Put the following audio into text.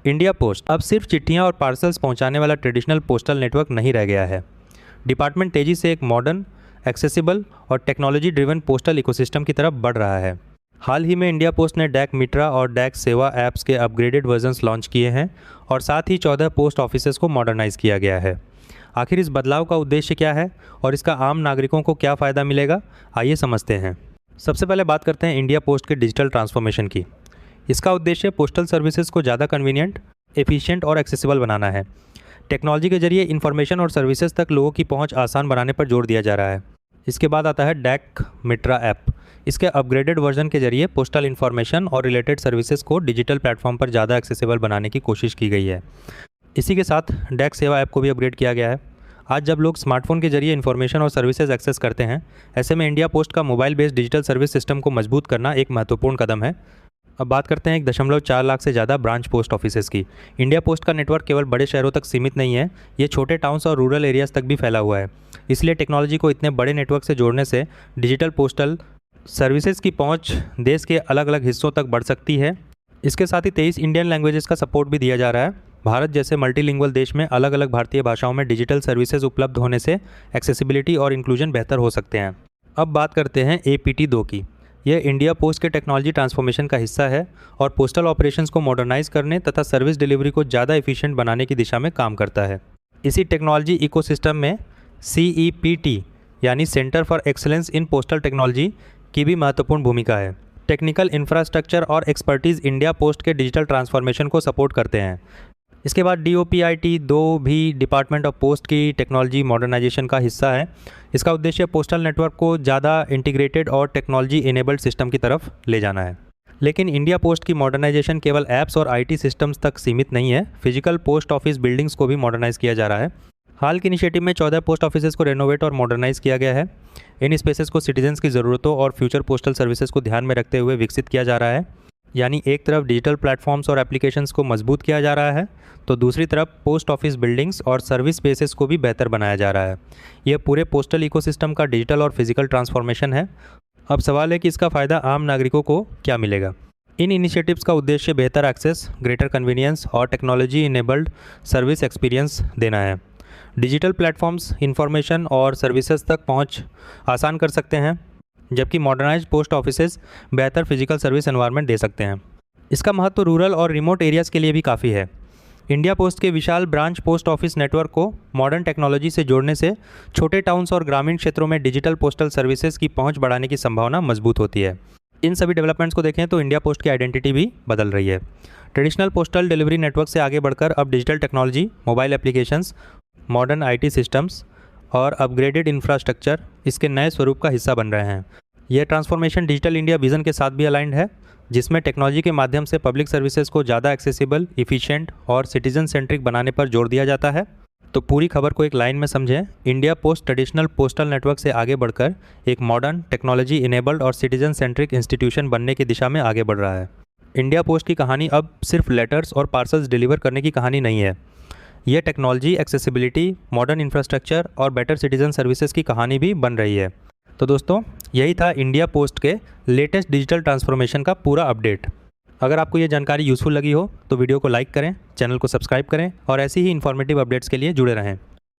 India post अब सिर्फ चिट्ठियां और पार्सल्स पहुंचाने वाला ट्रेडिशनल पोस्टल नेटवर्क नहीं रह गया है। डिपार्टमेंट तेज़ी से एक मॉडर्न, एक्सेसिबल और टेक्नोलॉजी ड्रिवन पोस्टल इकोसिस्टम की तरफ बढ़ रहा है। हाल ही में इंडिया पोस्ट ने डैक मित्रा और डैक सेवा ऐप्स के अपग्रेडेड वर्जन्स लॉन्च किए हैं और साथ ही 14 पोस्ट ऑफिसेज को मॉडर्नाइज किया गया है। आखिर इस बदलाव का उद्देश्य क्या है और इसका आम नागरिकों को क्या फ़ायदा मिलेगा, आइए समझते हैं। सबसे पहले बात करते हैं इंडिया पोस्ट के डिजिटल ट्रांसफॉर्मेशन की। इसका उद्देश्य पोस्टल सर्विसेज को ज़्यादा कन्वीनियंट, एफिशिएंट और एक्सेसिबल बनाना है। टेक्नोलॉजी के जरिए इन्फॉर्मेशन और सर्विसेज तक लोगों की पहुंच आसान बनाने पर जोर दिया जा रहा है। इसके बाद आता है डैक मित्रा ऐप। इसके अपग्रेडेड वर्जन के जरिए पोस्टल इन्फॉर्मेशन और रिलेटेड सर्विसेज को डिजिटल प्लेटफॉर्म पर ज़्यादा एक्सेसिबल बनाने की कोशिश की गई है। इसी के साथ डैक सेवा ऐप को भी अपग्रेड किया गया है। आज जब लोग स्मार्टफोन के जरिए इन्फॉर्मेशन और सर्विसेज एक्सेस करते हैं, ऐसे में इंडिया पोस्ट का mobile based digital service system को मजबूत करना एक महत्वपूर्ण कदम है। अब बात करते हैं 1.4 लाख से ज़्यादा ब्रांच पोस्ट ऑफिसेज की। इंडिया पोस्ट का नेटवर्क केवल बड़े शहरों तक सीमित नहीं है, ये छोटे टाउन्स और रूरल एरियाज़ तक भी फैला हुआ है। इसलिए टेक्नोलॉजी को इतने बड़े नेटवर्क से जोड़ने से डिजिटल पोस्टल सर्विसेज की पहुंच देश के अलग अलग हिस्सों तक बढ़ सकती है। इसके साथ ही 23 इंडियन लैंग्वेजेस का सपोर्ट भी दिया जा रहा है। भारत जैसे मल्टीलिंगुअल देश में अलग अलग भारतीय भाषाओं में डिजिटल सर्विसेज उपलब्ध होने से एक्सेसिबिलिटी और इंक्लूजन बेहतर हो सकते हैं। अब बात करते हैं APT2 की। यह इंडिया पोस्ट के टेक्नोलॉजी ट्रांसफॉर्मेशन का हिस्सा है और पोस्टल ऑपरेशंस को मॉडर्नाइज करने तथा सर्विस डिलीवरी को ज़्यादा एफिशिएंट बनाने की दिशा में काम करता है। इसी टेक्नोलॉजी इकोसिस्टम में CEPT यानी centre for excellence in postal technology की भी महत्वपूर्ण भूमिका है। टेक्निकल इंफ्रास्ट्रक्चर और एक्सपर्टीज़ इंडिया पोस्ट के डिजिटल ट्रांसफॉर्मेशन को सपोर्ट करते हैं। इसके बाद DOPIT-2 भी डिपार्टमेंट ऑफ पोस्ट की टेक्नोलॉजी मॉडर्नाइजेशन का हिस्सा है। इसका उद्देश्य पोस्टल नेटवर्क को ज़्यादा इंटीग्रेटेड और टेक्नोलॉजी इनेबल्ड सिस्टम की तरफ ले जाना है। लेकिन इंडिया पोस्ट की मॉडर्नाइजेशन केवल ऐप्स और IT सिस्टम्स तक सीमित नहीं है। फिजिकल पोस्ट ऑफिस बिल्डिंग्स को भी मॉडर्नाइज किया जा रहा है। हाल के इनिशिएटिव में 14 पोस्ट ऑफिसेज को रेनोवेट और मॉडर्नाइज किया गया है। इन स्पेसेस को सिटीजन्स की ज़रूरतों और फ्यूचर पोस्टल सर्विसेज को ध्यान में रखते हुए विकसित किया जा रहा है। यानी एक तरफ डिजिटल प्लेटफॉर्म्स और एप्लीकेशंस को मजबूत किया जा रहा है, तो दूसरी तरफ पोस्ट ऑफिस बिल्डिंग्स और सर्विस स्पेसेस को भी बेहतर बनाया जा रहा है। यह पूरे पोस्टल इकोसिस्टम का डिजिटल और फिजिकल ट्रांसफॉर्मेशन है। अब सवाल है कि इसका फ़ायदा आम नागरिकों को क्या मिलेगा। इन इनिशिएटिव्स का उद्देश्य बेहतर एक्सेस, ग्रेटर कन्वीनियंस और टेक्नोलॉजी इनेबल्ड सर्विस एक्सपीरियंस देना है। डिजिटल प्लेटफॉर्म्स इन्फॉर्मेशन और सर्विसेज तक पहुंच आसान कर सकते हैं, जबकि मॉडर्नाइज्ड पोस्ट ऑफिसेज बेहतर फिजिकल सर्विस एनवायरनमेंट दे सकते हैं। इसका महत्व रूरल और रिमोट एरियाज़ के लिए भी काफ़ी है। इंडिया पोस्ट के विशाल ब्रांच पोस्ट ऑफिस नेटवर्क को मॉडर्न टेक्नोलॉजी से जोड़ने से छोटे टाउन्स और ग्रामीण क्षेत्रों में डिजिटल पोस्टल सर्विसेज की पहुंच बढ़ाने की संभावना मजबूत होती है। इन सभी डेवलपमेंट्स को देखें तो इंडिया पोस्ट की आइडेंटिटी भी बदल रही है। ट्रेडिशनल पोस्टल डिलीवरी नेटवर्क से आगे बढ़कर अब digital technology, mobile applications, modern IT systems और अपग्रेडेड इंफ्रास्ट्रक्चर इसके नए स्वरूप का हिस्सा बन रहे हैं। यह ट्रांसफॉर्मेशन डिजिटल इंडिया विज़न के साथ भी अलाइंड है, जिसमें टेक्नोलॉजी के माध्यम से पब्लिक सर्विसेज को ज़्यादा एक्सेसिबल, इफ़िशिएंट और सिटीजन सेंट्रिक बनाने पर जोर दिया जाता है। तो पूरी खबर को एक लाइन में समझें, India post traditional postal network से आगे बढ़कर एक मॉडर्न, टेक्नोलॉजी इनेबल्ड और सिटीजन सेंट्रिक इंस्टीट्यूशन बनने की दिशा में आगे बढ़ रहा है। इंडिया पोस्ट की कहानी अब सिर्फ लेटर्स और पार्सल्स डिलीवर करने की कहानी नहीं है। यह टेक्नोलॉजी, एक्सेसिबिलिटी, मॉडर्न इंफ्रास्ट्रक्चर और बेटर सिटीजन सर्विसेज की कहानी भी बन रही है। तो दोस्तों, यही था इंडिया पोस्ट के लेटेस्ट डिजिटल ट्रांसफॉर्मेशन का पूरा अपडेट। अगर आपको ये जानकारी यूज़फुल लगी हो तो वीडियो को लाइक करें, चैनल को सब्सक्राइब करें और ऐसी ही इन्फॉर्मेटिव अपडेट्स के लिए जुड़े रहें।